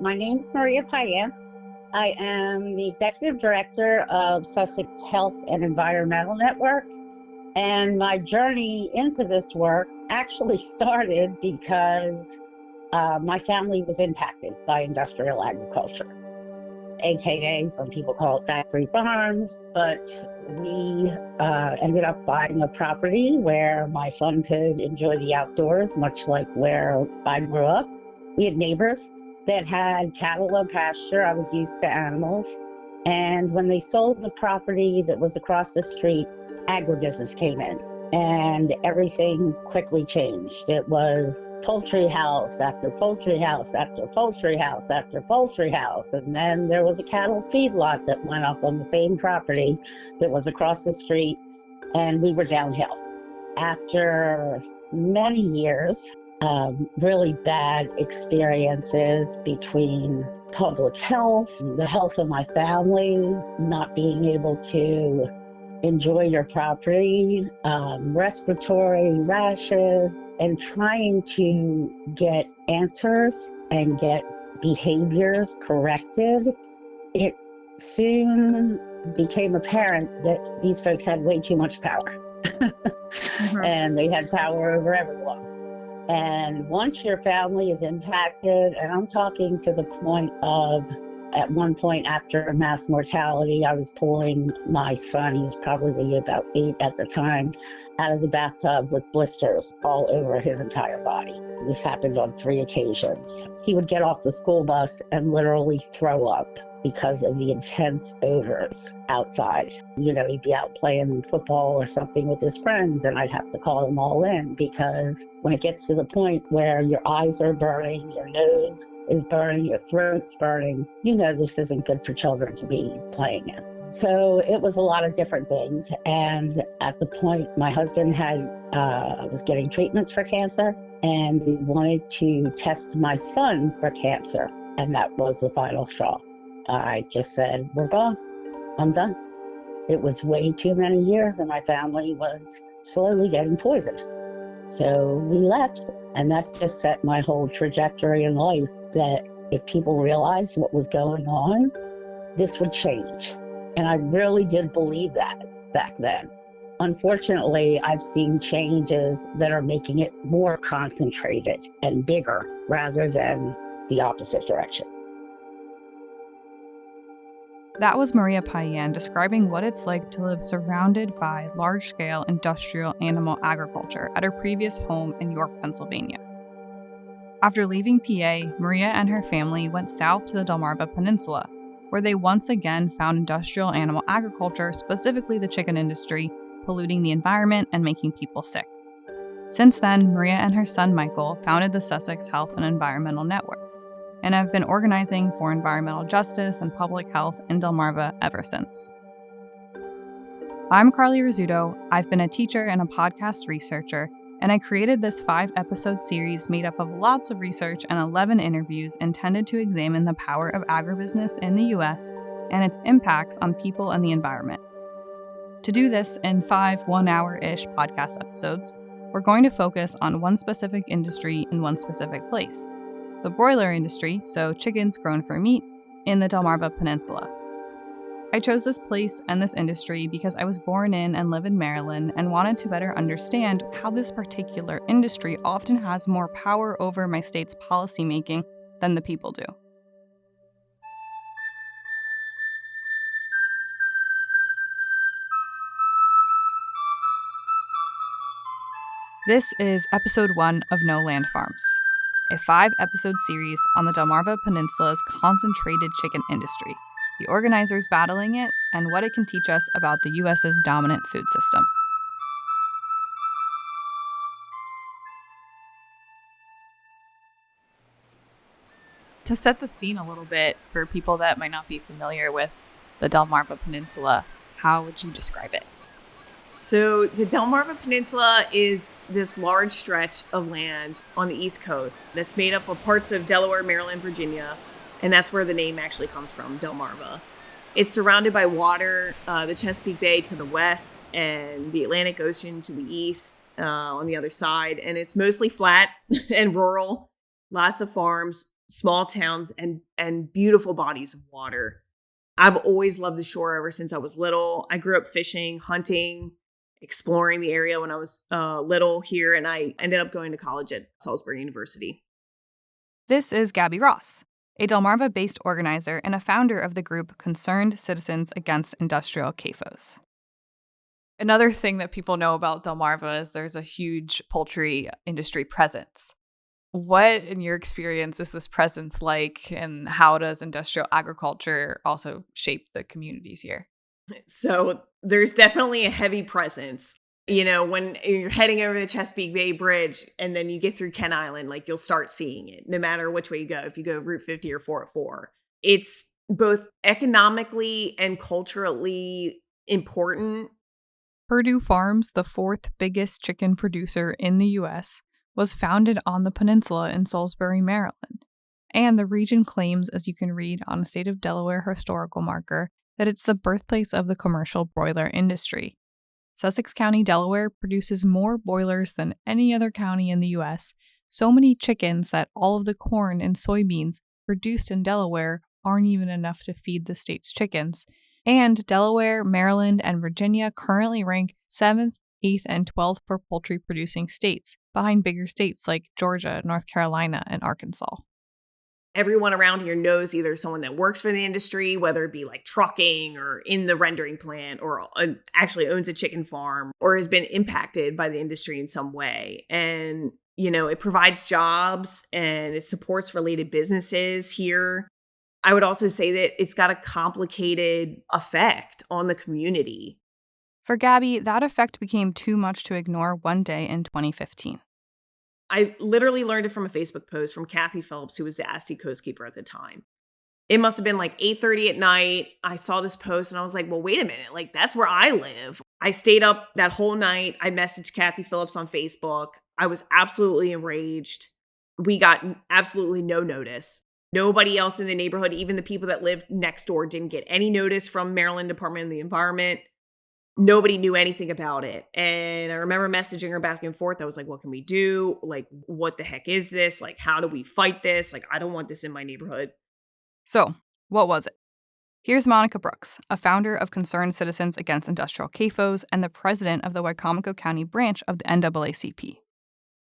My name's Maria Payan. I am the Executive Director of Sussex Health and Environmental Network. And my journey into this work actually started because my family was impacted by industrial agriculture, AKA some people call it factory farms, but we ended up buying a property where my son could enjoy the outdoors, much like where I grew up. We had neighbors that had cattle on pasture. I was used to animals. And when they sold the property that was across the street, agribusiness came in and everything quickly changed. It was poultry house after poultry house after poultry house after poultry house. And then there was a cattle feedlot that went up on the same property that was across the street, and we were downhill. After many years, really bad experiences between public health, the health of my family, not being able to enjoy your property, respiratory rashes, and trying to get answers and get behaviors corrected. It soon became apparent that these folks had way too much power. And they had power over everyone. And once your family is impacted, and I'm talking to the point of, at one point after mass mortality, I was pulling my son, he was probably about 8 at the time, out of the bathtub with blisters all over his entire body. This happened on 3 occasions. He would get off the school bus and literally throw up because of the intense odors outside. You know, he'd be out playing football or something with his friends, and I'd have to call them all in, because when it gets to the point where your eyes are burning, your nose is burning, your throat's burning, you know this isn't good for children to be playing in. So it was a lot of different things. And at the point, my husband was getting treatments for cancer, and he wanted to test my son for cancer. And that was the final straw. I just said, we're gone. I'm done. It was way too many years, and my family was slowly getting poisoned. So we left, and that just set my whole trajectory in life, that if people realized what was going on, this would change. And I really did believe that back then. Unfortunately, I've seen changes that are making it more concentrated and bigger rather than the opposite direction. That was Maria Payan describing what it's like to live surrounded by large-scale industrial animal agriculture at her previous home in York, Pennsylvania. After leaving PA, Maria and her family went south to the Delmarva Peninsula, where they once again found industrial animal agriculture, specifically the chicken industry, polluting the environment and making people sick. Since then, Maria and her son Michael founded the Sussex Health and Environmental Network, and have been organizing for environmental justice and public health in Delmarva ever since. I'm Carly Rizzuto. I've been a teacher and a podcast researcher, and I created this 5-episode series made up of lots of research and 11 interviews intended to examine the power of agribusiness in the U.S. and its impacts on people and the environment. To do this in 5 one-hour-ish podcast episodes, we're going to focus on one specific industry in one specific place: the broiler industry, so chickens grown for meat, in the Delmarva Peninsula. I chose this place and this industry because I was born in and live in Maryland and wanted to better understand how this particular industry often has more power over my state's policymaking than the people do. This is episode 1 of No Land Farms, a 5-episode series on the Delmarva Peninsula's concentrated chicken industry, the organizers battling it, and what it can teach us about the U.S.'s dominant food system. To set the scene a little bit for people that might not be familiar with the Delmarva Peninsula, how would you describe it? So the Delmarva Peninsula is this large stretch of land on the East Coast that's made up of parts of Delaware, Maryland, Virginia, and that's where the name actually comes from, Delmarva. It's surrounded by water, the Chesapeake Bay to the west and the Atlantic Ocean to the east on the other side, and it's mostly flat and rural, lots of farms, small towns and beautiful bodies of water. I've always loved the shore ever since I was little. I grew up fishing, hunting, exploring the area when I was little here, and I ended up going to college at Salisbury University. This is Gabby Ross, a Delmarva-based organizer and a founder of the group Concerned Citizens Against Industrial CAFOs. Another thing that people know about Delmarva is there's a huge poultry industry presence. What, in your experience, is this presence like, and how does industrial agriculture also shape the communities here? So there's definitely a heavy presence. You know, when you're heading over the Chesapeake Bay Bridge and then you get through Kent Island, like you'll start seeing it no matter which way you go. If you go Route 50 or 404, it's both economically and culturally important. Purdue Farms, the fourth biggest chicken producer in the U.S., was founded on the peninsula in Salisbury, Maryland. And the region claims, as you can read on a state of Delaware historical marker, that it's the birthplace of the commercial broiler industry. Sussex County, Delaware produces more broilers than any other county in the U.S., so many chickens that all of the corn and soybeans produced in Delaware aren't even enough to feed the state's chickens. And Delaware, Maryland, and Virginia currently rank 7th, 8th, and 12th for poultry-producing states, behind bigger states like Georgia, North Carolina, and Arkansas. Everyone around here knows either someone that works for the industry, whether it be like trucking or in the rendering plant, or actually owns a chicken farm or has been impacted by the industry in some way. And, you know, it provides jobs and it supports related businesses here. I would also say that it's got a complicated effect on the community. For Gabby, that effect became too much to ignore one day in 2015. I literally learned it from a Facebook post from Kathy Phillips, who was the ASTI coastkeeper at the time. It must have been like 8:30 at night. I saw this post and I was like, well, wait a minute. Like, that's where I live. I stayed up that whole night. I messaged Kathy Phillips on Facebook. I was absolutely enraged. We got absolutely no notice. Nobody else in the neighborhood, even the people that lived next door, didn't get any notice from Maryland Department of the Environment. Nobody knew anything about it. And I remember messaging her back and forth. I was like, what can we do? Like, what the heck is this? Like, how do we fight this? Like, I don't want this in my neighborhood. So, what was it? Here's Monica Brooks, a founder of Concerned Citizens Against Industrial CAFOs and the president of the Wicomico County branch of the NAACP.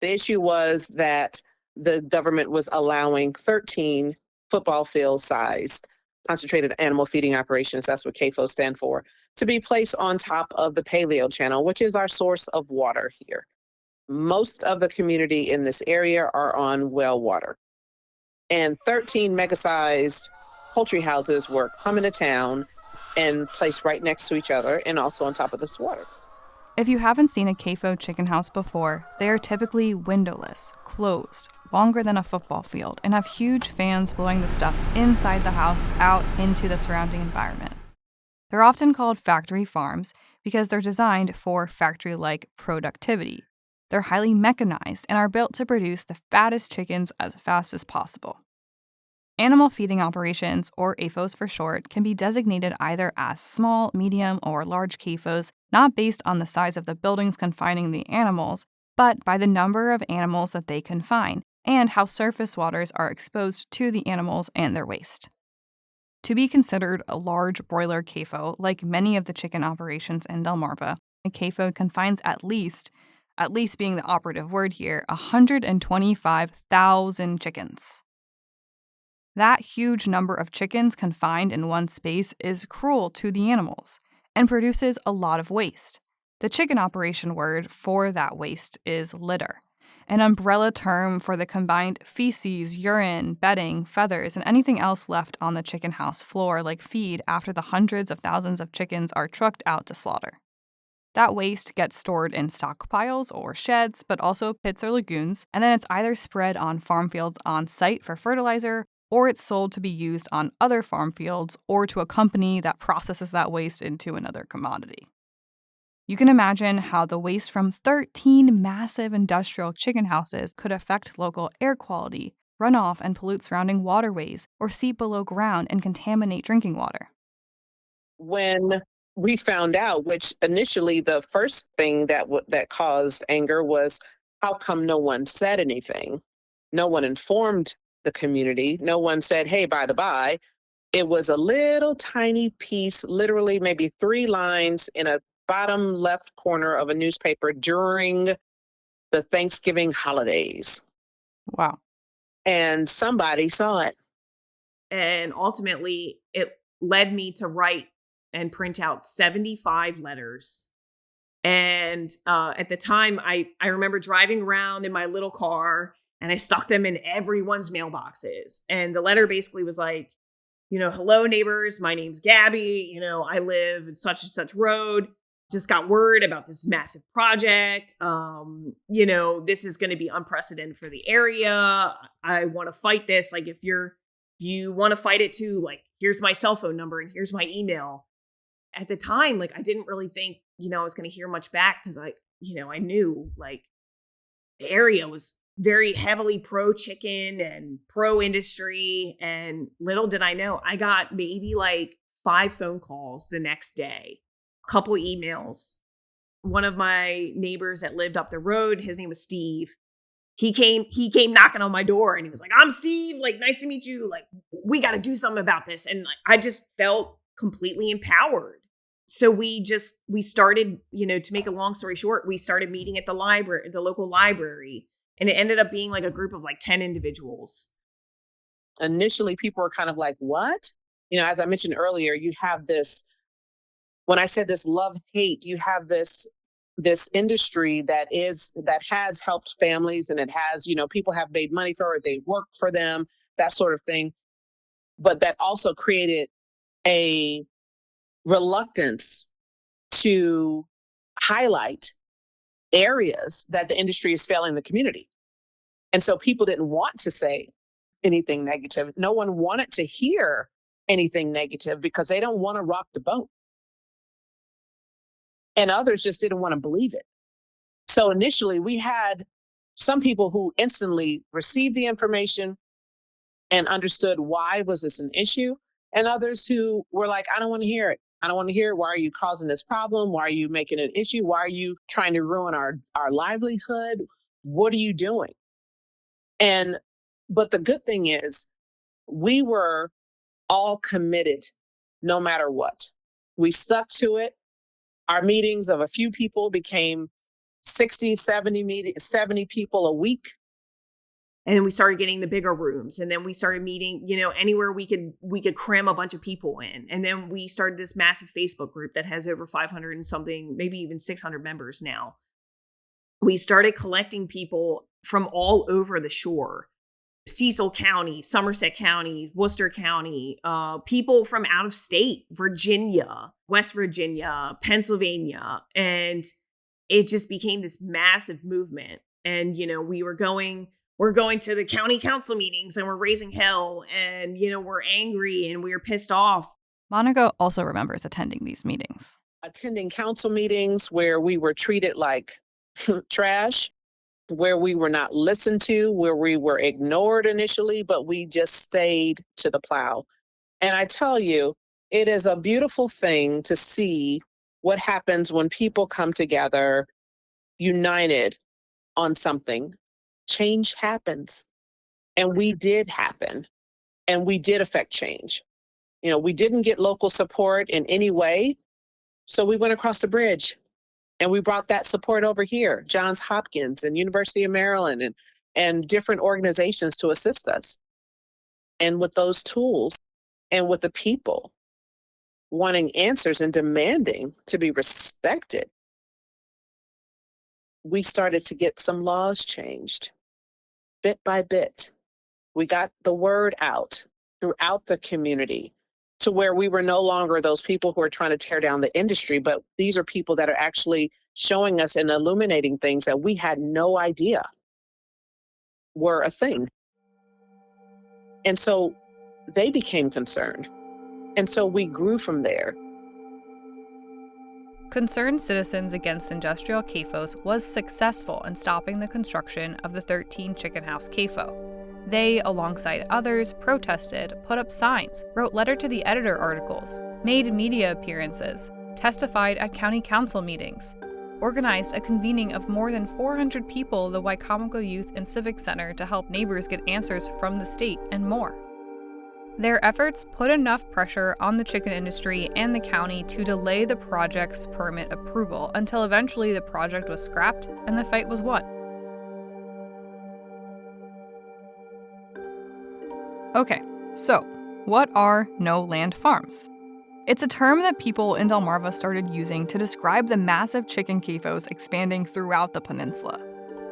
The issue was that the government was allowing 13 football field sized concentrated animal feeding operations, that's what CAFOs stand for, to be placed on top of the Paleo Channel, which is our source of water here. Most of the community in this area are on well water. And 13 mega-sized poultry houses were coming to town and placed right next to each other and also on top of this water. If you haven't seen a CAFO chicken house before, they are typically windowless, closed, longer than a football field, and have huge fans blowing the stuff inside the house out into the surrounding environment. They're often called factory farms because they're designed for factory-like productivity. They're highly mechanized and are built to produce the fattest chickens as fast as possible. Animal feeding operations, or AFOs for short, can be designated either as small, medium, or large CAFOs, not based on the size of the buildings confining the animals, but by the number of animals that they confine and how surface waters are exposed to the animals and their waste. To be considered a large broiler CAFO, like many of the chicken operations in Delmarva, a CAFO confines at least being the operative word here, 125,000 chickens. That huge number of chickens confined in one space is cruel to the animals and produces a lot of waste. The chicken operation word for that waste is litter, an umbrella term for the combined feces, urine, bedding, feathers, and anything else left on the chicken house floor like feed after the hundreds of thousands of chickens are trucked out to slaughter. That waste gets stored in stockpiles or sheds, but also pits or lagoons, and then it's either spread on farm fields on site for fertilizer, or it's sold to be used on other farm fields or to a company that processes that waste into another commodity. You can imagine how the waste from 13 massive industrial chicken houses could affect local air quality, runoff, and pollute surrounding waterways, or seep below ground and contaminate drinking water. When we found out, which initially the first thing that caused anger was, how come no one said anything? No one informed the community. No one said, hey, by the by. It was a little tiny piece, literally maybe 3 lines in a bottom left corner of a newspaper during the Thanksgiving holidays. Wow. And somebody saw it. And ultimately, it led me to write and print out 75 letters. And at the time, I remember driving around in my little car, and I stuck them in everyone's mailboxes. And the letter basically was like, hello, neighbors. My name's Gabby. I live in such and such road. Just got word about this massive project. This is going to be unprecedented for the area. I want to fight this. Like, if you want to fight it too, like, here's my cell phone number and here's my email. At the time, like, I didn't really think, I was going to hear much back, because I knew, like, the area was very heavily pro chicken and pro industry. And little did I know, I got maybe like 5 phone calls the next day, a couple emails. One of my neighbors that lived up the road, his name was Steve. He came knocking on my door, and he was like, I'm Steve, like, nice to meet you. Like, we got to do something about this. And like, I just felt completely empowered. So we started, to make a long story short, we started meeting at the library, the local library. And it ended up being like a group of like 10 individuals. Initially, people were kind of like, what? As I mentioned earlier, you have this, when I said this love-hate, you have this industry that has helped families, and it has, people have made money for it, they work for them, that sort of thing. But that also created a reluctance to highlight areas that the industry is failing the community. And so people didn't want to say anything negative. No one wanted to hear anything negative because they don't want to rock the boat. And others just didn't want to believe it. So initially, we had some people who instantly received the information and understood why was this an issue, and others who were like, I don't want to hear it. I don't want to hear it. Why are you causing this problem? Why are you making it an issue? Why are you trying to ruin our livelihood? What are you doing? But the good thing is, we were all committed no matter what. We stuck to it. Our meetings of a few people became 60, 70 people a week. And we started getting the bigger rooms. And then we started meeting, anywhere we could cram a bunch of people in. And then we started this massive Facebook group that has over 500 and something, maybe even 600 members now. We started collecting people from all over the shore. Cecil County, Somerset County, Worcester County, people from out of state, Virginia, West Virginia, Pennsylvania. And it just became this massive movement. And, we're going to the county council meetings, and we're raising hell, and, we're angry and we're pissed off. Monica also remembers attending these meetings. Attending council meetings where we were treated like trash, where we were not listened to, where we were ignored initially, but we just stayed to the plow. And I tell you, it is a beautiful thing to see what happens when people come together, united on something. Change happens. And we did happen. And we did affect change. We didn't get local support in any way. So we went across the bridge. And we brought that support over here, Johns Hopkins and University of Maryland and different organizations to assist us. And with those tools and with the people wanting answers and demanding to be respected, we started to get some laws changed bit by bit. We got the word out throughout the community, to where we were no longer those people who are trying to tear down the industry, but these are people that are actually showing us and illuminating things that we had no idea were a thing. And so they became concerned. And so we grew from there. Concerned Citizens Against Industrial CAFOs was successful in stopping the construction of the 13 Chicken House CAFO. They, alongside others, protested, put up signs, wrote letter to the editor articles, made media appearances, testified at county council meetings. organized a convening of more than 400 people at the Wicomico Youth and Civic Center to help neighbors get answers from the state and more. Their efforts put enough pressure on the chicken industry and the county to delay the project's permit approval until eventually the project was scrapped and the fight was won. Okay, so what are no-land farms? It's a term that people in Delmarva started using to describe the massive chicken CAFOs expanding throughout the peninsula.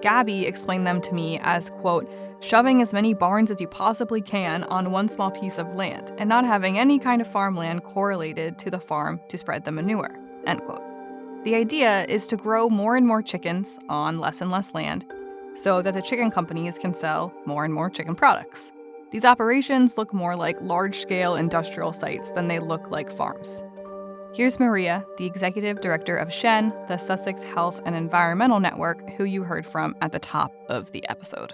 Gabby explained them to me as, quote, shoving as many barns as you possibly can on one small piece of land and not having any kind of farmland correlated to the farm to spread the manure, end quote. The idea is to grow more and more chickens on less and less land so that the chicken companies can sell more and more chicken products. These operations look more like large-scale industrial sites than they look like farms. Here's Maria, the executive director of SHEN, the Sussex Health and Environmental Network, who you heard from at the top of the episode.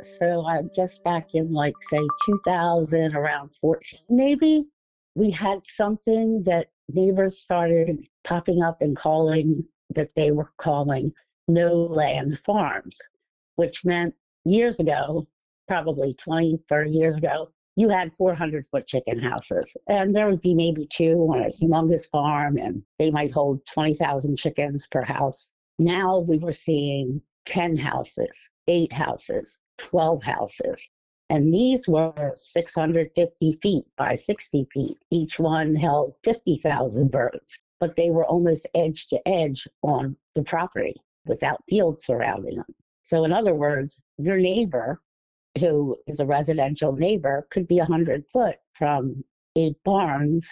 So I guess back in say 2000, around 14 maybe, we had something that neighbors started popping up and calling that they were calling no-land farms, which meant years ago, probably 20, 30 years ago, you had 400-foot chicken houses, and there would be maybe two on a humongous farm, and they might hold 20,000 chickens per house. Now we were seeing 10 houses, 8 houses, 12 houses, and these were 650 feet by 60 feet. Each one held 50,000 birds, but they were almost edge to edge on the property without fields surrounding them. So in other words, your neighbor, who is a residential neighbor, could be 100 foot from 8 barns,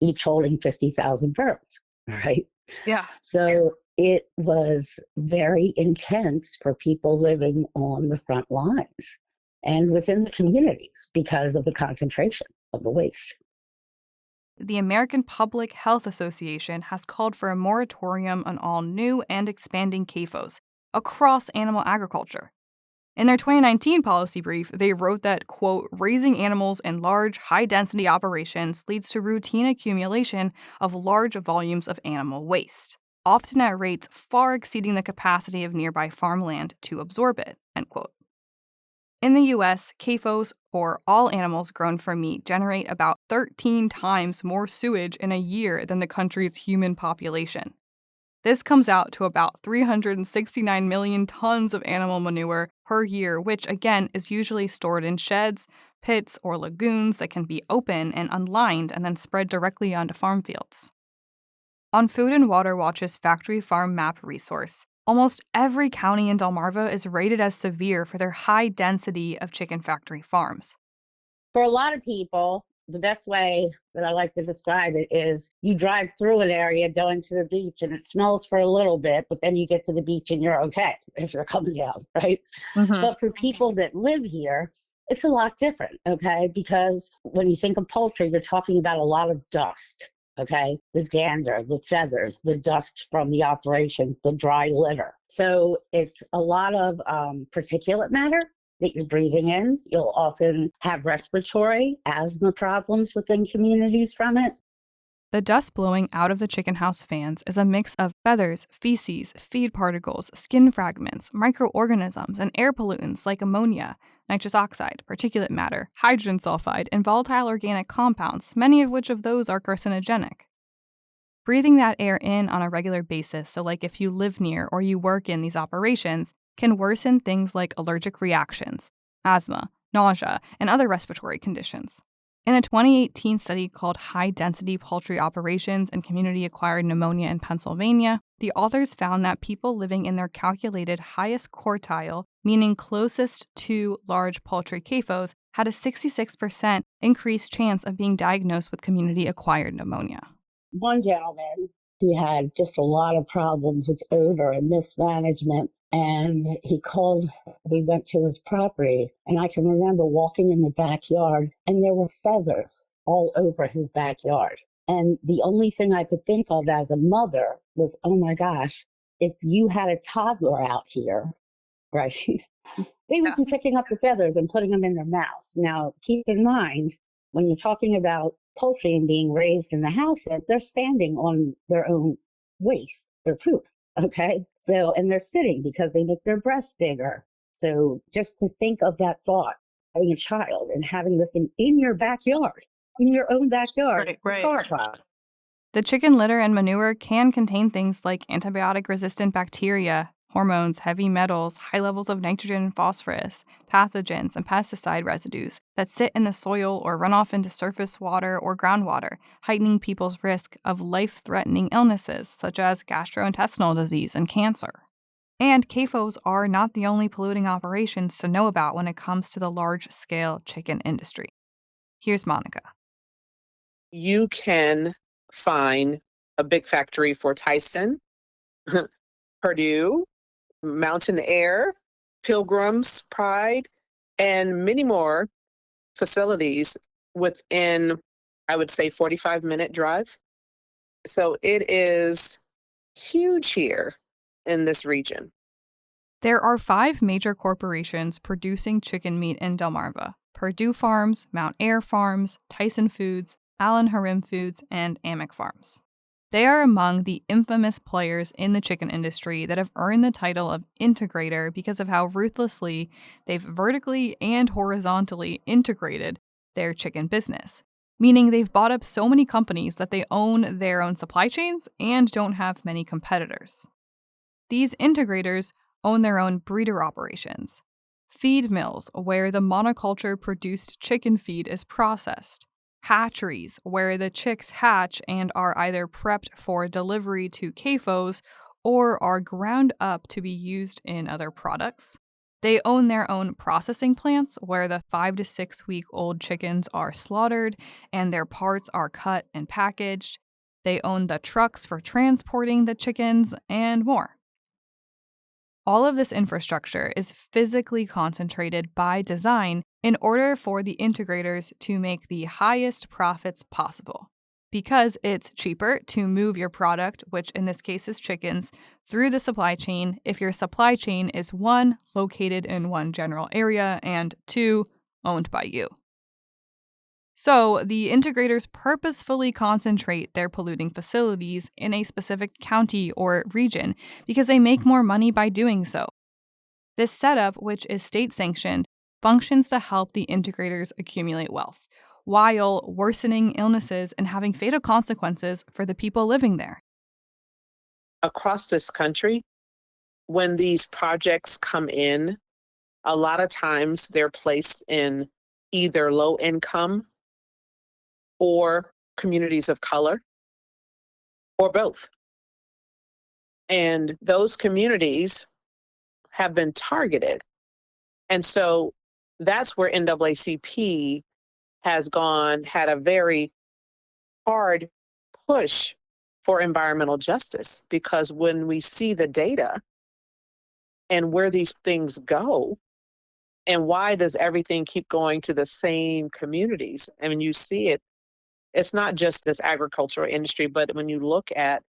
each holding 50,000 birds, right? Yeah. So it was very intense for people living on the front lines and within the communities because of the concentration of the waste. The American Public Health Association has called for a moratorium on all new and expanding CAFOs across animal agriculture. In their 2019 policy brief, they wrote that, quote, raising animals in large, high-density operations leads to routine accumulation of large volumes of animal waste, often at rates far exceeding the capacity of nearby farmland to absorb it, end quote. In the U.S., CAFOs, or all animals grown for meat, generate about 13 times more sewage in a year than the country's human population. This comes out to about 369 million tons of animal manure per year, which, again, is usually stored in sheds, pits, or lagoons that can be open and unlined and then spread directly onto farm fields. On Food and Water Watch's Factory Farm Map resource, almost every county in Delmarva is rated as severe for their high density of chicken factory farms. For a lot of people, the best way that I like to describe it is you drive through an area going to the beach and it smells for a little bit, but then you get to the beach and you're okay if you're coming down, right? Mm-hmm. But for people that live here, it's a lot different, okay? Because when you think of poultry, you're talking about a lot of dust, okay? The dander, the feathers, the dust from the operations, the dry litter. So it's a lot of particulate matter that you're breathing in. You'll often have respiratory asthma problems within communities from it. The dust blowing out of the chicken house fans is a mix of feathers, feces, feed particles, skin fragments, microorganisms, and air pollutants like ammonia, nitrous oxide, particulate matter, hydrogen sulfide, and volatile organic compounds, many of which of those are carcinogenic. Breathing that air in on a regular basis, so like if you live near or you work in these operations, can worsen things like allergic reactions, asthma, nausea, and other respiratory conditions. In a 2018 study called High Density Poultry Operations and Community-Acquired Pneumonia in Pennsylvania, the authors found that people living in their calculated highest quartile, meaning closest to large poultry CAFOs, had a 66% increased chance of being diagnosed with community-acquired pneumonia. One gentleman, he had just a lot of problems with odor and mismanagement. And he called, we went to his property, and I can remember walking in the backyard, and there were feathers all over his backyard. And the only thing I could think of as a mother was, oh my gosh, if you had a toddler out here, right, they would be picking up the feathers and putting them in their mouths. Now, keep in mind, when you're talking about poultry and being raised in the houses, they're standing on their own waste, their poop. Okay. So, and they're sitting because they make their breasts bigger. So just to think of that thought, having a child and having this in your backyard, in your own backyard, it's horrifying. The chicken litter and manure can contain things like antibiotic-resistant bacteria, hormones, heavy metals, high levels of nitrogen and phosphorus, pathogens, and pesticide residues that sit in the soil or run off into surface water or groundwater, heightening people's risk of life-threatening illnesses such as gastrointestinal disease and cancer. And CAFOs are not the only polluting operations to know about when it comes to the large-scale chicken industry. Here's Monica. You can find a big factory for Tyson, Purdue, Mountain Air, Pilgrim's Pride, and many more facilities within, I would say, 45-minute drive. So it is huge here in this region. There are 5 major corporations producing chicken meat in Delmarva: Purdue Farms, Mount Air Farms, Tyson Foods, Allen Harim Foods, and Amick Farms. They are among the infamous players in the chicken industry that have earned the title of integrator because of how ruthlessly they've vertically and horizontally integrated their chicken business, meaning they've bought up so many companies that they own their own supply chains and don't have many competitors. These integrators own their own breeder operations, feed mills where the monoculture-produced chicken feed is processed, hatcheries where the chicks hatch and are either prepped for delivery to CAFOs or are ground up to be used in other products. They own their own processing plants where the 5 to 6 week old chickens are slaughtered and their parts are cut and packaged. They own the trucks for transporting the chickens and more. All of this infrastructure is physically concentrated by design in order for the integrators to make the highest profits possible. Because it's cheaper to move your product, which in this case is chickens, through the supply chain if your supply chain is 1, located in one general area, and 2, owned by you. So, the integrators purposefully concentrate their polluting facilities in a specific county or region because they make more money by doing so. This setup, which is state-sanctioned, functions to help the integrators accumulate wealth, while worsening illnesses and having fatal consequences for the people living there. Across this country, when these projects come in, a lot of times they're placed in either low income or communities of color, or both. And those communities have been targeted. And so that's where NAACP had a very hard push for environmental justice, because when we see the data and where these things go, and why does everything keep going to the same communities? I mean, you see it. It's not just this agricultural industry, but when you look at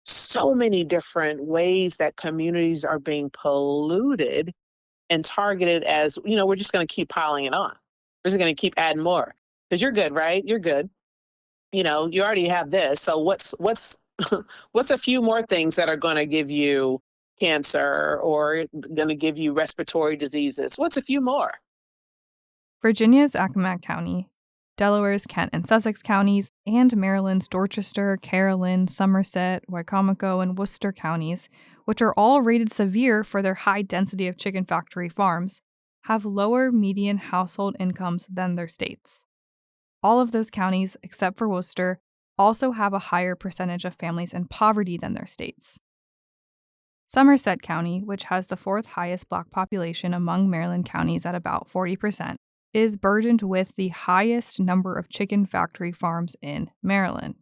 so many different ways that communities are being polluted and targeted as, we're just going to keep piling it on. We're just going to keep adding more because you're good, right? You're good. You already have this. So what's what's a few more things that are going to give you cancer or going to give you respiratory diseases? What's a few more? Virginia's Accomack County, Delaware's Kent and Sussex counties, and Maryland's Dorchester, Carolyn, Somerset, Wicomico, and Worcester counties, which are all rated severe for their high density of chicken factory farms, have lower median household incomes than their states. All of those counties, except for Worcester, also have a higher percentage of families in poverty than their states. Somerset County, which has the 4th highest Black population among Maryland counties at about 40%, is burdened with the highest number of chicken factory farms in Maryland,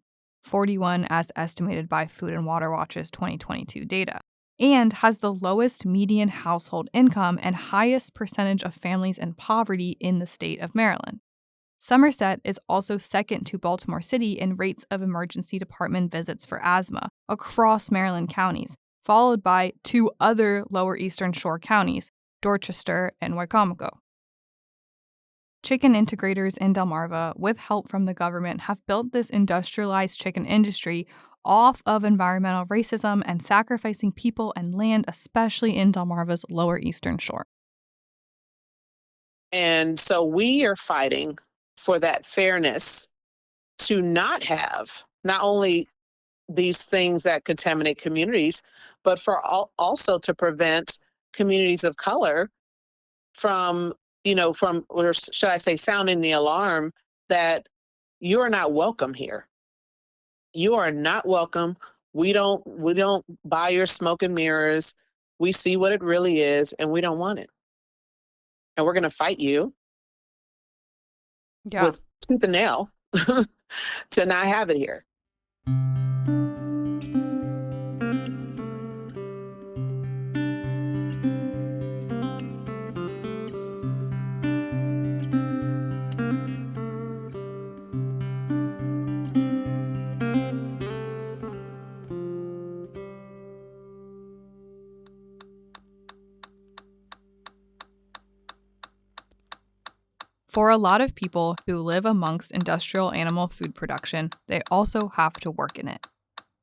41 as estimated by Food and Water Watch's 2022 data, and has the lowest median household income and highest percentage of families in poverty in the state of Maryland. Somerset is also second to Baltimore City in rates of emergency department visits for asthma across Maryland counties, followed by 2 other Lower Eastern Shore counties, Dorchester and Wicomico. Chicken integrators in Delmarva, with help from the government, have built this industrialized chicken industry off of environmental racism and sacrificing people and land, especially in Delmarva's lower eastern shore. And so we are fighting for that fairness to not have not only these things that contaminate communities, but for also to prevent communities of color from, or should I say, sounding the alarm that you are not welcome here. You are not welcome. We don't buy your smoke and mirrors. We see what it really is, and we don't want it. And we're going to fight you with tooth and nail to not have it here. For a lot of people who live amongst industrial animal food production, they also have to work in it.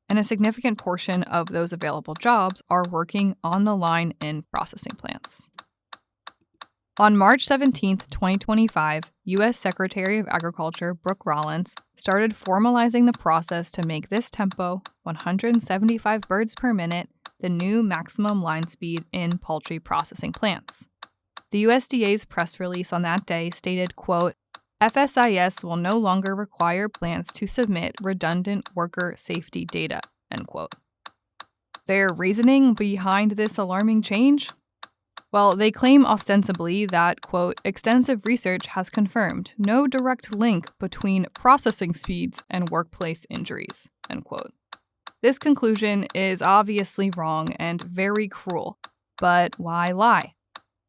And a significant portion of those available jobs are working on the line in processing plants. On March 17, 2025, U.S. Secretary of Agriculture Brooke Rollins started formalizing the process to make this tempo, 175 birds per minute, the new maximum line speed in poultry processing plants. The USDA's press release on that day stated, quote, FSIS will no longer require plants to submit redundant worker safety data, end quote. Their reasoning behind this alarming change? Well, they claim ostensibly that, quote, extensive research has confirmed no direct link between processing speeds and workplace injuries, end quote. This conclusion is obviously wrong and very cruel, but why lie?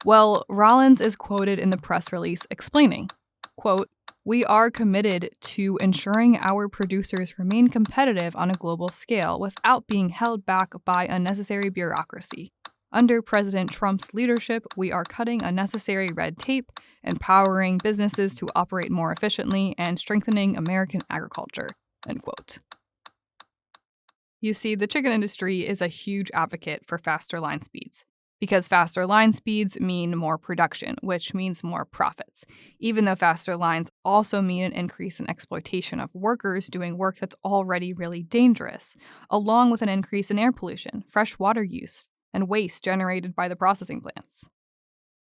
Well, Rollins is quoted in the press release explaining, quote, we are committed to ensuring our producers remain competitive on a global scale without being held back by unnecessary bureaucracy. Under President Trump's leadership, we are cutting unnecessary red tape, empowering businesses to operate more efficiently, and strengthening American agriculture, end quote. You see, the chicken industry is a huge advocate for faster line speeds. Because faster line speeds mean more production, which means more profits, even though faster lines also mean an increase in exploitation of workers doing work that's already really dangerous, along with an increase in air pollution, fresh water use, and waste generated by the processing plants.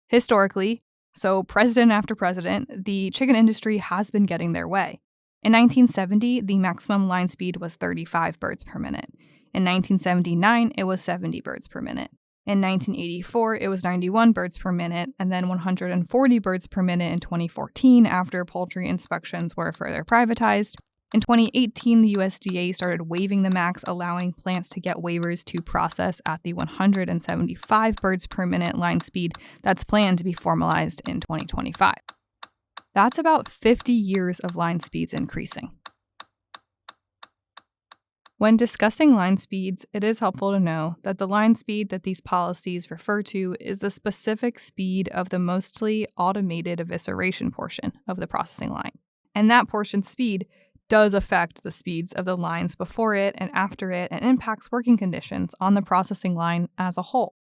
Historically, so president after president, the chicken industry has been getting their way. In 1970, the maximum line speed was 35 birds per minute. In 1979, it was 70 birds per minute. In 1984, it was 91 birds per minute, and then 140 birds per minute in 2014 after poultry inspections were further privatized. In 2018, the USDA started waiving the max, allowing plants to get waivers to process at the 175 birds per minute line speed that's planned to be formalized in 2025. That's about 50 years of line speeds increasing. When discussing line speeds, it is helpful to know that the line speed that these policies refer to is the specific speed of the mostly automated evisceration portion of the processing line. And that portion's speed does affect the speeds of the lines before it and after it and impacts working conditions on the processing line as a whole.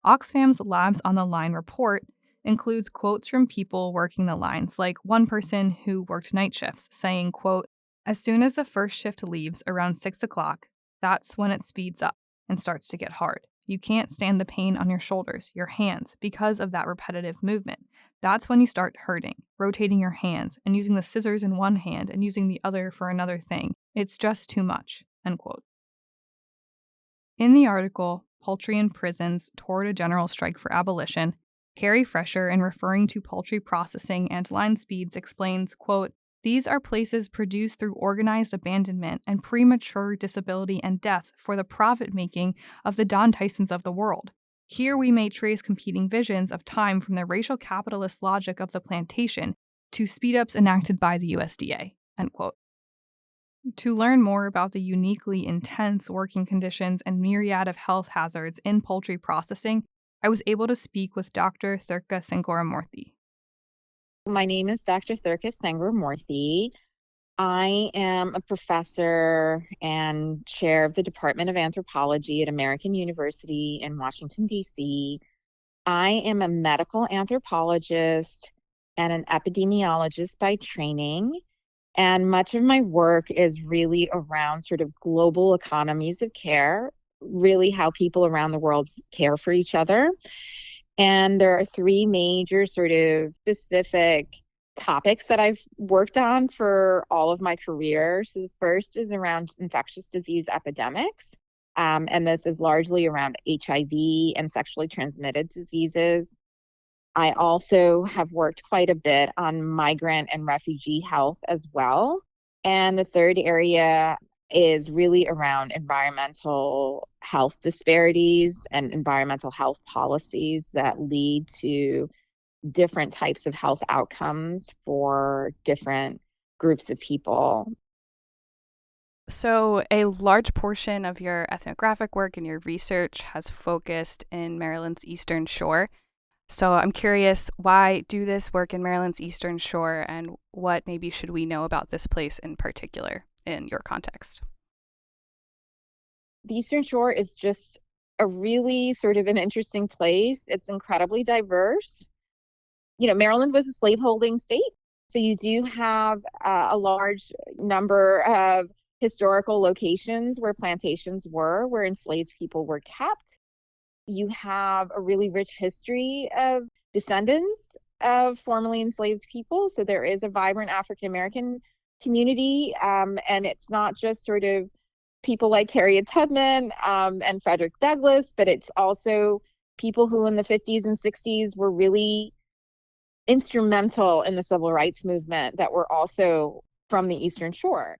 Oxfam's Labs on the Line report includes quotes from people working the lines, like one person who worked night shifts saying, quote, as soon as the first shift leaves around 6 o'clock, that's when it speeds up and starts to get hard. You can't stand the pain on your shoulders, your hands, because of that repetitive movement. That's when you start hurting, rotating your hands, and using the scissors in one hand and using the other for another thing. It's just too much, end quote. In the article, Poultry in Prisons Toward a General Strike for Abolition, Carrie Fresher, in referring to poultry processing and line speeds, explains, quote, these are places produced through organized abandonment and premature disability and death for the profit-making of the Don Tysons of the world. Here we may trace competing visions of time from the racial capitalist logic of the plantation to speed-ups enacted by the USDA, end quote. To learn more about the uniquely intense working conditions and myriad of health hazards in poultry processing, I was able to speak with Dr. Thurka Sangaramoorthy. My name is Dr. Thurka Sangaramoorthy. I am a professor and chair of the Department of Anthropology at American University in Washington, D.C. I am a medical anthropologist and an epidemiologist by training. And much of my work is really around sort of global economies of care, really how people around the world care for each other. And there are three major sort of specific topics that I've worked on for all of my career. So the first is around infectious disease epidemics. And this is largely around HIV and sexually transmitted diseases. I also have worked quite a bit on migrant and refugee health as well. And the third area is really around environmental health disparities and environmental health policies that lead to different types of health outcomes for different groups of people. So, a large portion of your ethnographic work and your research has focused in Maryland's Eastern Shore. So, I'm curious, why do this work in Maryland's Eastern Shore, and what maybe should we know about this place in particular in your context? The Eastern Shore is just a really sort of an interesting place. It's incredibly diverse. Maryland was a slaveholding state. So you do have a large number of historical locations where plantations were, where enslaved people were kept. You have a really rich history of descendants of formerly enslaved people. So there is a vibrant African American community. And it's not just sort of people like Harriet Tubman and Frederick Douglass, but it's also people who in the 50s and 60s were really instrumental in the civil rights movement that were also from the Eastern Shore.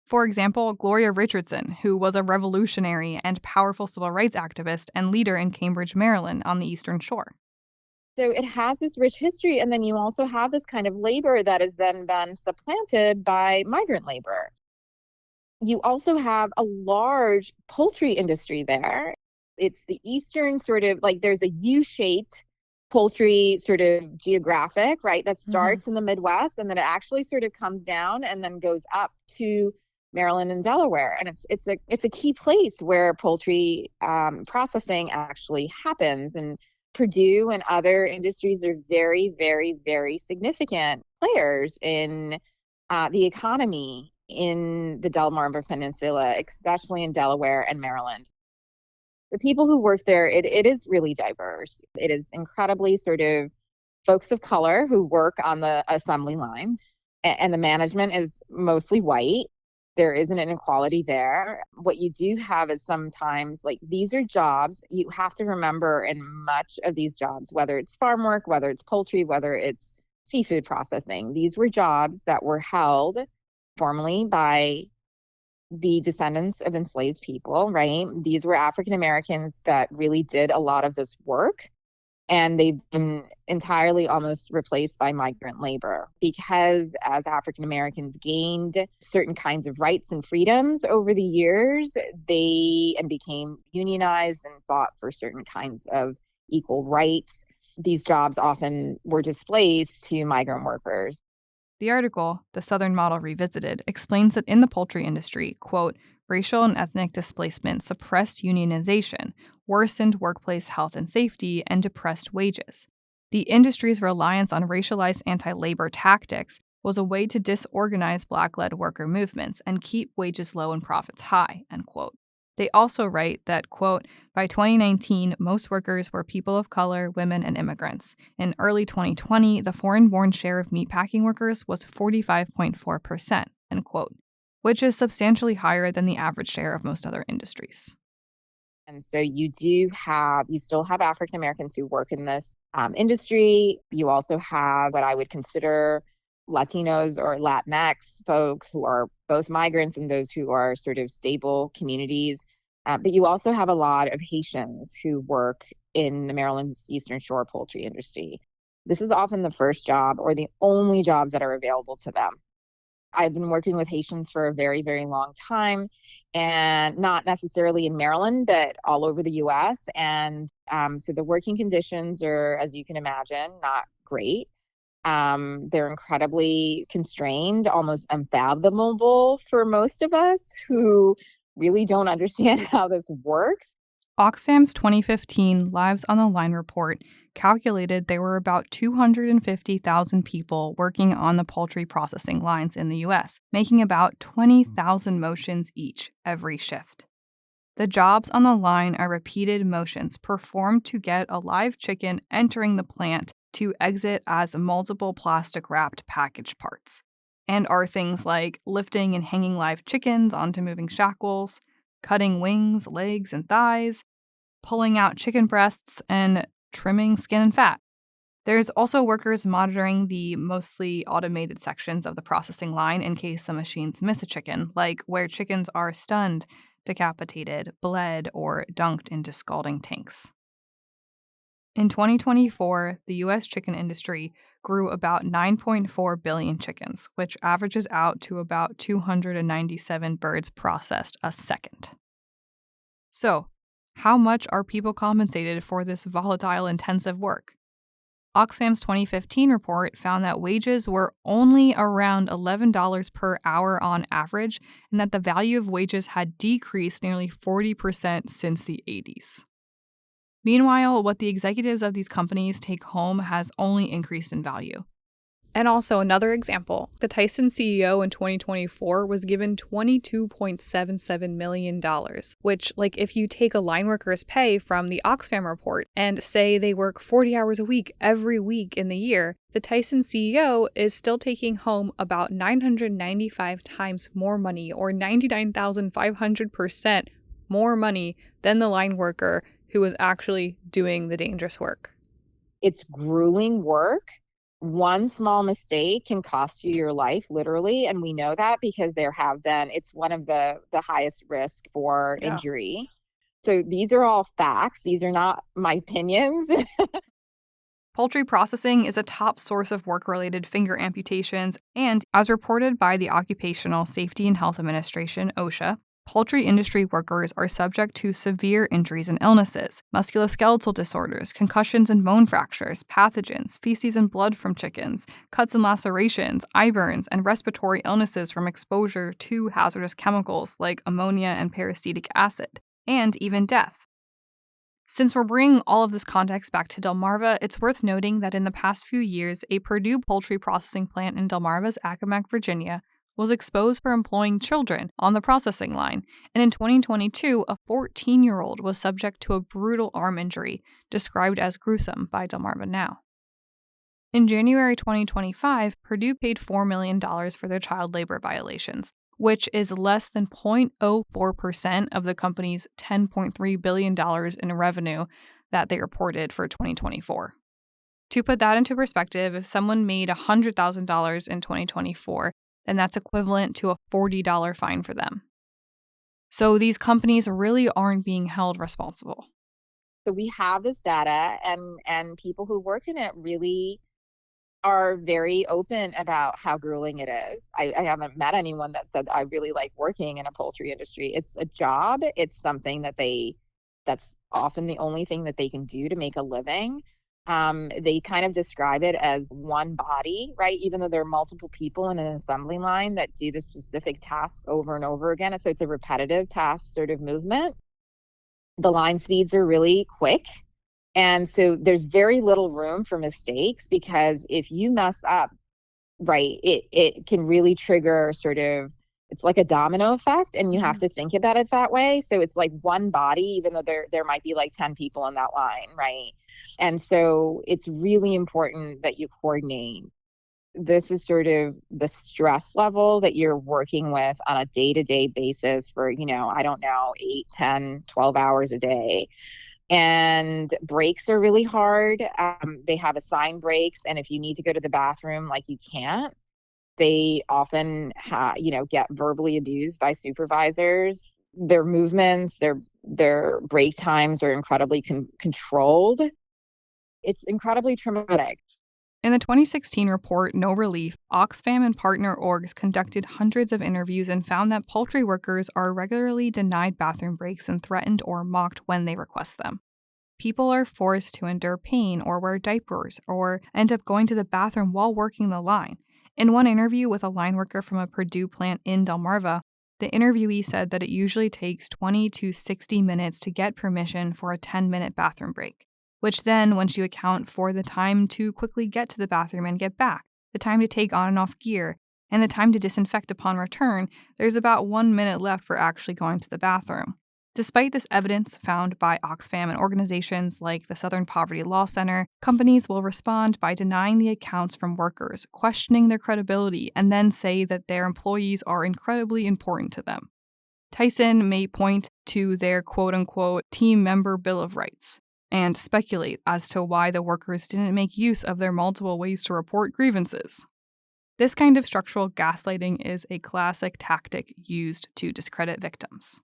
For example, Gloria Richardson, who was a revolutionary and powerful civil rights activist and leader in Cambridge, Maryland, on the Eastern Shore. So it has this rich history, and then you also have this kind of labor that has then been supplanted by migrant labor. You also have a large poultry industry there. It's the eastern sort of, like, there's a U-shaped poultry sort of geographic, right, that starts in the Midwest, and then it actually sort of comes down and then goes up to Maryland and Delaware. And it's a key place where poultry processing actually happens. And Purdue and other industries are very, very, very significant players in the economy in the Delmarva Peninsula, especially in Delaware and Maryland. The people who work there, it is really diverse. It is incredibly sort of folks of color who work on the assembly lines, and the management is mostly white. There isn't an inequality there. What you do have is sometimes, like, these are jobs you have to remember in much of these jobs, whether it's farm work, whether it's poultry, whether it's seafood processing. These were jobs that were held formerly by the descendants of enslaved people, right? These were African Americans that really did a lot of this work. And they've been entirely almost replaced by migrant labor because as African Americans gained certain kinds of rights and freedoms over the years, they became unionized and fought for certain kinds of equal rights. These jobs often were displaced to migrant workers. The article, The Southern Model Revisited, explains that in the poultry industry, quote, racial and ethnic displacement suppressed unionization, worsened workplace health and safety, and depressed wages. The industry's reliance on racialized anti-labor tactics was a way to disorganize Black-led worker movements and keep wages low and profits high, end quote. They also write that, quote, by 2019, most workers were people of color, women, and immigrants. In early 2020, the foreign-born share of meatpacking workers was 45.4%, end quote, which is substantially higher than the average share of most other industries. And so you still have African Americans who work in this industry. You also have what I would consider Latinos or Latinx folks who are both migrants and those who are sort of stable communities. But you also have a lot of Haitians who work in the Maryland's Eastern Shore poultry industry. This is often the first job or the only jobs that are available to them. I've been working with Haitians for a very, very long time, and not necessarily in Maryland, but all over the U.S. And so the working conditions are, as you can imagine, not great. They're incredibly constrained, almost unfathomable for most of us who really don't understand how this works. Oxfam's 2015 Lives on the Line report calculated there were about 250,000 people working on the poultry processing lines in the U.S., making about 20,000 motions each every shift. The jobs on the line are repeated motions performed to get a live chicken entering the plant to exit as multiple plastic-wrapped packaged parts, and are things like lifting and hanging live chickens onto moving shackles, cutting wings, legs, and thighs, pulling out chicken breasts, and trimming skin and fat. There's also workers monitoring the mostly automated sections of the processing line in case the machines miss a chicken, like where chickens are stunned, decapitated, bled, or dunked into scalding tanks. In 2024, the U.S. chicken industry grew about 9.4 billion chickens, which averages out to about 297 birds processed a second. So, how much are people compensated for this volatile, intensive work? Oxfam's 2015 report found that wages were only around $11 per hour on average, and that the value of wages had decreased nearly 40% since the 80s. Meanwhile, what the executives of these companies take home has only increased in value. And also, another example, the Tyson CEO in 2024 was given $22.77 million, which, if you take a line worker's pay from the Oxfam report and say they work 40 hours a week every week in the year, the Tyson CEO is still taking home about 995 times more money, or 99,500% more money than the line worker who was actually doing the dangerous work. It's grueling work. One small mistake can cost you your life, literally. And we know that because it's one of the highest risk for injury. So these are all facts. These are not my opinions. Poultry processing is a top source of work-related finger amputations, and as reported by the Occupational Safety and Health Administration, OSHA, poultry industry workers are subject to severe injuries and illnesses, musculoskeletal disorders, concussions and bone fractures, pathogens, feces and blood from chickens, cuts and lacerations, eye burns, and respiratory illnesses from exposure to hazardous chemicals like ammonia and peracetic acid, and even death. Since we're bringing all of this context back to Delmarva, it's worth noting that in the past few years, a Purdue poultry processing plant in Delmarva's Accomack, Virginia, was exposed for employing children on the processing line, and in 2022, a 14-year-old was subject to a brutal arm injury, described as gruesome by Delmarva Now. In January 2025, Purdue paid $4 million for their child labor violations, which is less than 0.04% of the company's $10.3 billion in revenue that they reported for 2024. To put that into perspective, if someone made $100,000 in 2024, then that's equivalent to a $40 fine for them. So these companies really aren't being held responsible. So we have this data, and people who work in it really are very open about how grueling it is. I haven't met anyone that said, I really like working in a poultry industry. It's a job. It's something that's often the only thing that they can do to make a living. They kind of describe it as one body, right? Even though there are multiple people in an assembly line that do the specific task over and over again. So it's a repetitive task sort of movement. The line speeds are really quick. And so there's very little room for mistakes, because if you mess up, right, it can really trigger it's like a domino effect, and you have to think about it that way. So it's like one body, even though there might be like 10 people in that line, right? And so it's really important that you coordinate. This is sort of the stress level that you're working with on a day-to-day basis for, 8, 10, 12 hours a day. And breaks are really hard. They have assigned breaks, and if you need to go to the bathroom, you can't. They often, get verbally abused by supervisors. Their movements, their break times are incredibly controlled. It's incredibly traumatic. In the 2016 report, No Relief, Oxfam and partner orgs conducted hundreds of interviews and found that poultry workers are regularly denied bathroom breaks and threatened or mocked when they request them. People are forced to endure pain or wear diapers or end up going to the bathroom while working the line. In one interview with a line worker from a Purdue plant in Delmarva, the interviewee said that it usually takes 20 to 60 minutes to get permission for a 10-minute bathroom break, which then, once you account for the time to quickly get to the bathroom and get back, the time to take on and off gear, and the time to disinfect upon return, there's about 1 minute left for actually going to the bathroom. Despite this evidence found by Oxfam and organizations like the Southern Poverty Law Center, companies will respond by denying the accounts from workers, questioning their credibility, and then say that their employees are incredibly important to them. Tyson may point to their quote-unquote team member Bill of Rights and speculate as to why the workers didn't make use of their multiple ways to report grievances. This kind of structural gaslighting is a classic tactic used to discredit victims.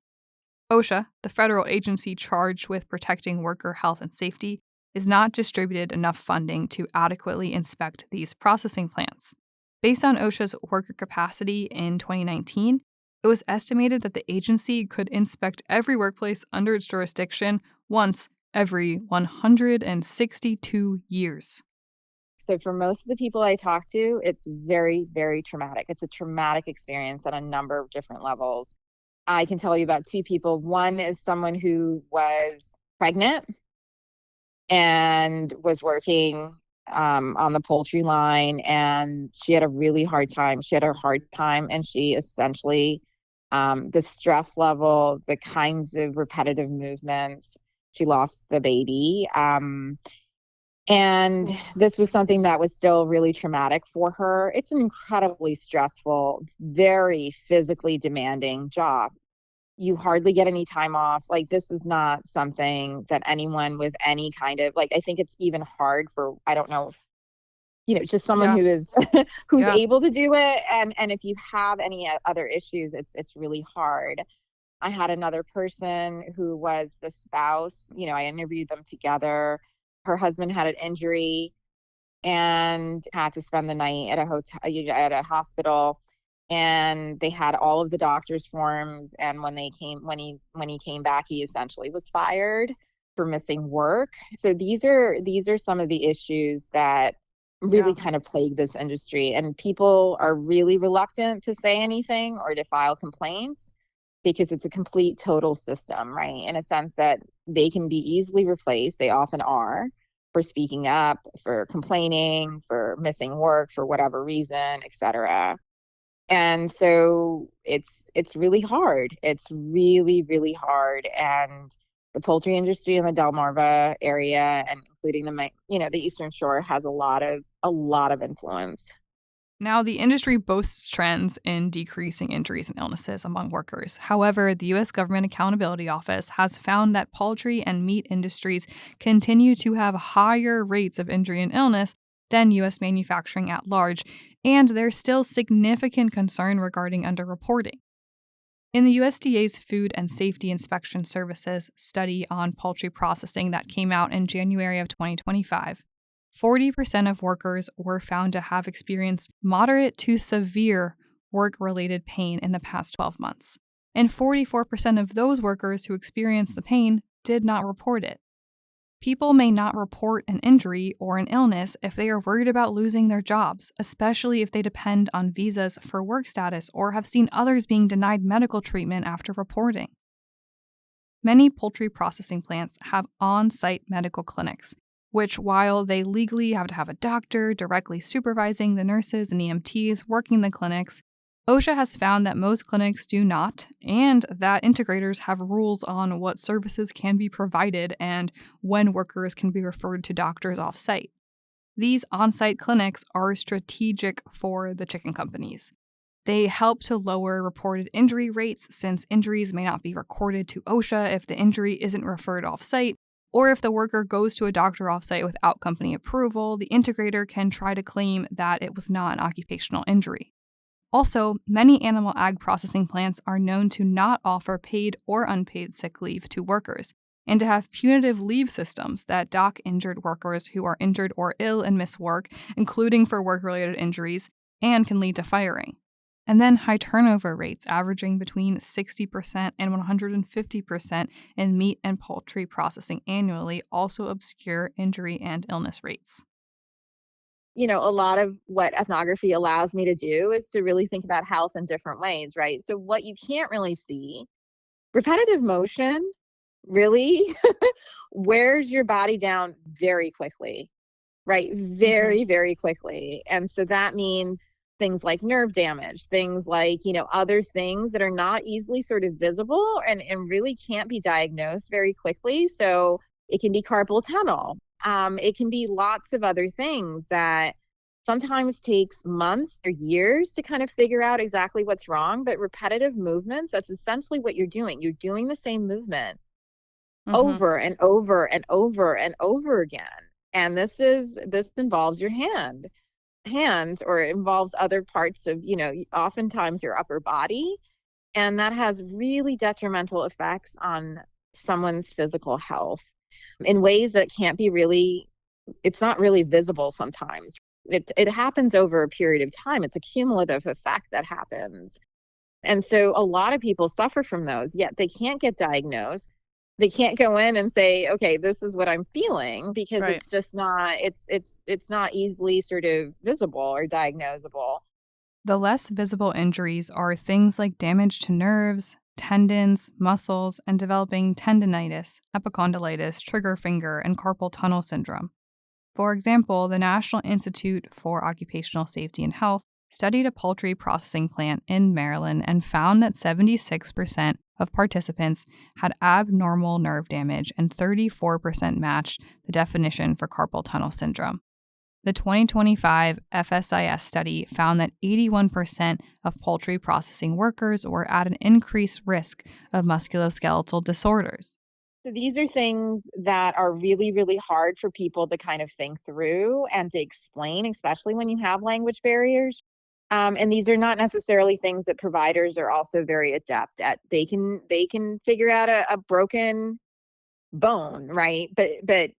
OSHA, the federal agency charged with protecting worker health and safety, is not distributed enough funding to adequately inspect these processing plants. Based on OSHA's worker capacity in 2019, it was estimated that the agency could inspect every workplace under its jurisdiction once every 162 years. So for most of the people I talk to, it's very, very traumatic. It's a traumatic experience on a number of different levels. I can tell you about two people. One is someone who was pregnant and was working on the poultry line, and she had a really hard time. She had a hard time, and she essentially, the stress level, the kinds of repetitive movements, she lost the baby. And this was something that was still really traumatic for her. It's an incredibly stressful, very physically demanding job. You hardly get any time off. Like, this is not something that anyone with any kind of, like, I think it's even hard for, I don't know, just someone who is, who's able to do it. And if you have any other issues, it's really hard. I had another person who was the spouse. I interviewed them together. Her husband had an injury and had to spend the night at a hotel, at a hospital. And they had all of the doctor's forms. And when he came back, he essentially was fired for missing work. So these are some of the issues that really kind of plague this industry. And people are really reluctant to say anything or to file complaints because it's a complete total system, right? In a sense that they can be easily replaced. They often are, for speaking up, for complaining, for missing work, for whatever reason, etc. And so it's really hard. It's really, really hard. And the poultry industry in the Delmarva area, and including the Eastern Shore, has a lot of influence. Now, the industry boasts trends in decreasing injuries and illnesses among workers. However, the U.S. Government Accountability Office has found that poultry and meat industries continue to have higher rates of injury and illness than U.S. manufacturing at large, and there's still significant concern regarding underreporting. In the USDA's Food and Safety Inspection Services study on poultry processing that came out in January of 2025, 40% of workers were found to have experienced moderate to severe work-related pain in the past 12 months, and 44% of those workers who experienced the pain did not report it. People may not report an injury or an illness if they are worried about losing their jobs, especially if they depend on visas for work status or have seen others being denied medical treatment after reporting. Many poultry processing plants have on-site medical clinics, which, while they legally have to have a doctor directly supervising the nurses and EMTs working the clinics, OSHA has found that most clinics do not, and that integrators have rules on what services can be provided and when workers can be referred to doctors off-site. These on-site clinics are strategic for the chicken companies. They help to lower reported injury rates since injuries may not be recorded to OSHA if the injury isn't referred off-site, or if the worker goes to a doctor off-site without company approval, the integrator can try to claim that it was not an occupational injury. Also, many animal ag processing plants are known to not offer paid or unpaid sick leave to workers, and to have punitive leave systems that dock injured workers who are injured or ill and miss work, including for work-related injuries, and can lead to firing. And then high turnover rates, averaging between 60% and 150% in meat and poultry processing annually, also obscure injury and illness rates. A lot of what ethnography allows me to do is to really think about health in different ways, right? So what you can't really see, repetitive motion really wears your body down very quickly, right? Very, very quickly. And so that means things like nerve damage, things like, other things that are not easily sort of visible and really can't be diagnosed very quickly. So it can be carpal tunnel. It can be lots of other things that sometimes takes months or years to kind of figure out exactly what's wrong. But repetitive movements, that's essentially what you're doing. You're doing the same movement over and over and over and over again. And this involves your hands, or it involves other parts of, oftentimes your upper body. And that has really detrimental effects on someone's physical health in ways that can't be it's not really visible sometimes. It happens over a period of time. It's a cumulative effect that happens. And so a lot of people suffer from those, yet they can't get diagnosed. They can't go in and say, okay, this is what I'm feeling, because it's just not, it's not easily sort of visible or diagnosable. The less visible injuries are things like damage to nerves, tendons, muscles, and developing tendinitis, epicondylitis, trigger finger, and carpal tunnel syndrome. For example, the National Institute for Occupational Safety and Health studied a poultry processing plant in Maryland and found that 76% of participants had abnormal nerve damage and 34% matched the definition for carpal tunnel syndrome. The 2025 FSIS study found that 81% of poultry processing workers were at an increased risk of musculoskeletal disorders. So these are things that are really, really hard for people to kind of think through and to explain, especially when you have language barriers. And these are not necessarily things that providers are also very adept at. They can figure out a broken bone, right? But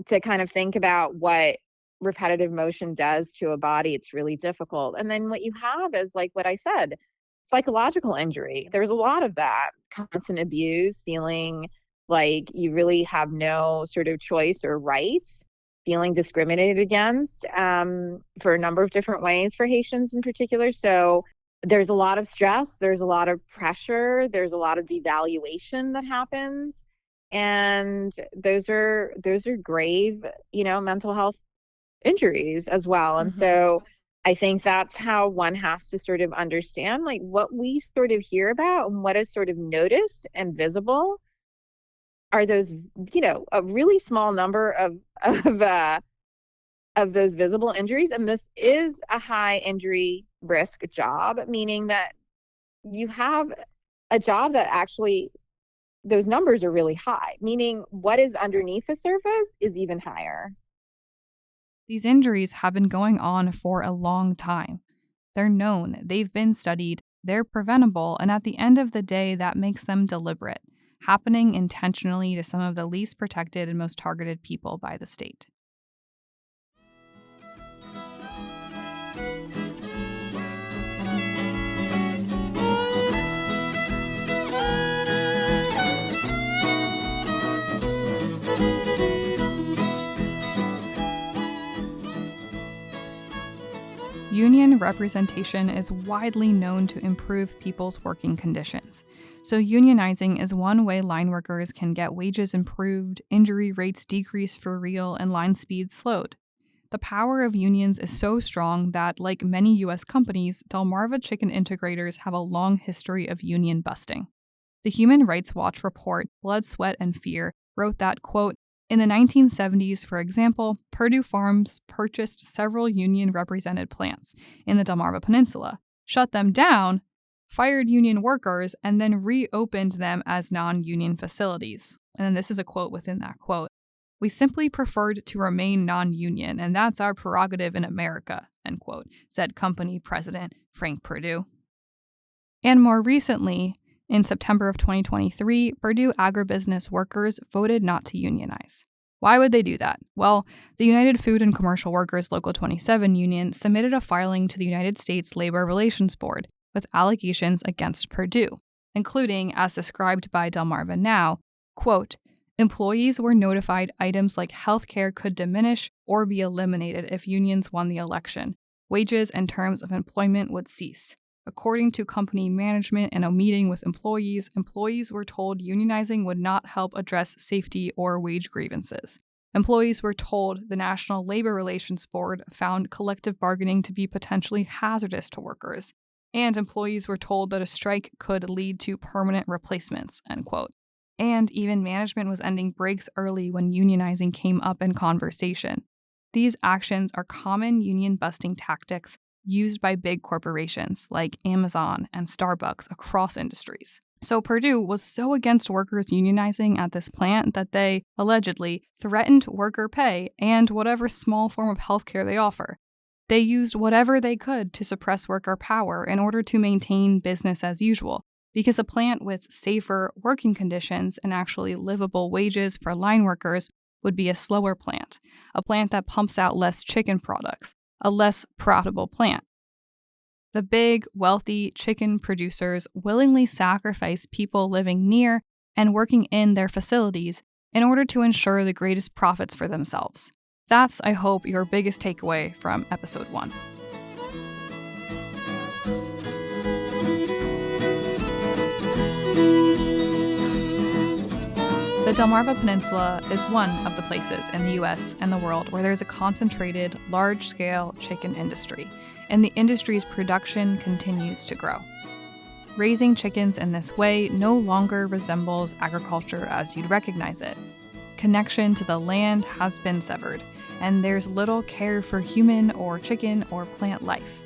to kind of think about what repetitive motion does to a body, it's really difficult. And then what you have is, like what I said, psychological injury. There's a lot of that. Constant abuse, feeling like you really have no sort of choice or rights, feeling discriminated against for a number of different ways for Haitians in particular. So there's a lot of stress, there's a lot of pressure, there's a lot of devaluation that happens. And those are grave, mental health injuries as well. And so I think that's how one has to sort of understand, like, what we sort of hear about and what is sort of noticed and visible are those, a really small number of those visible injuries. And this is a high injury risk job, meaning that you have a job that actually those numbers are really high, meaning what is underneath the surface is even higher. These injuries have been going on for a long time. They're known, they've been studied, they're preventable, and at the end of the day, that makes them deliberate, happening intentionally to some of the least protected and most targeted people by the state. Union representation is widely known to improve people's working conditions. So unionizing is one way line workers can get wages improved, injury rates decreased for real, and line speeds slowed. The power of unions is so strong that, like many U.S. companies, Delmarva chicken integrators have a long history of union busting. The Human Rights Watch report, Blood, Sweat, and Fear, wrote that, quote, in the 1970s, for example, Purdue Farms purchased several union-represented plants in the Delmarva Peninsula, shut them down, fired union workers, and then reopened them as non-union facilities. And then this is a quote within that quote. We simply preferred to remain non-union, and that's our prerogative in America, end quote, said company president Frank Purdue. And more recently, in September of 2023, Purdue agribusiness workers voted not to unionize. Why would they do that? Well, the United Food and Commercial Workers Local 27 union submitted a filing to the United States Labor Relations Board with allegations against Purdue, including, as described by Delmarva now, quote, employees were notified items like healthcare could diminish or be eliminated if unions won the election. Wages and terms of employment would cease. According to company management in a meeting with employees were told unionizing would not help address safety or wage grievances. Employees were told the National Labor Relations Board found collective bargaining to be potentially hazardous to workers, and employees were told that a strike could lead to permanent replacements, end quote. And even management was ending breaks early when unionizing came up in conversation. These actions are common union-busting tactics used by big corporations like Amazon and Starbucks across industries. So Purdue was so against workers unionizing at this plant that they, allegedly, threatened worker pay and whatever small form of healthcare they offer. They used whatever they could to suppress worker power in order to maintain business as usual, because a plant with safer working conditions and actually livable wages for line workers would be a slower plant, a plant that pumps out less chicken products, a less profitable plant. The big, wealthy chicken producers willingly sacrifice people living near and working in their facilities in order to ensure the greatest profits for themselves. That's, I hope, your biggest takeaway from episode 1. The Delmarva Peninsula is one of the places in the US and the world where there's a concentrated, large-scale chicken industry, and the industry's production continues to grow. Raising chickens in this way no longer resembles agriculture as you'd recognize it. Connection to the land has been severed, and there's little care for human or chicken or plant life.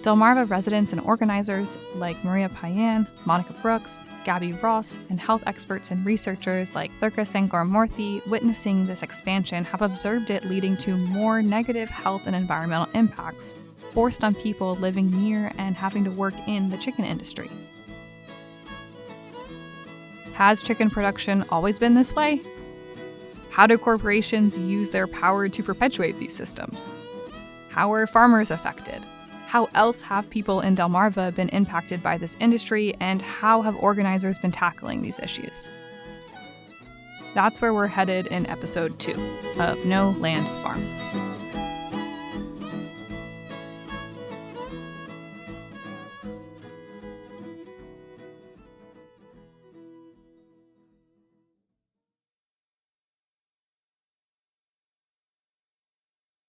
Delmarva residents and organizers like Maria Payan, Monica Brooks, Gabby Ross, and health experts and researchers like Thurka Sangaramoorthy witnessing this expansion have observed it leading to more negative health and environmental impacts forced on people living near and having to work in the chicken industry. Has chicken production always been this way? How do corporations use their power to perpetuate these systems? How are farmers affected? How else have people in Delmarva been impacted by this industry, and how have organizers been tackling these issues? That's where we're headed in episode 2 of No Land Farms.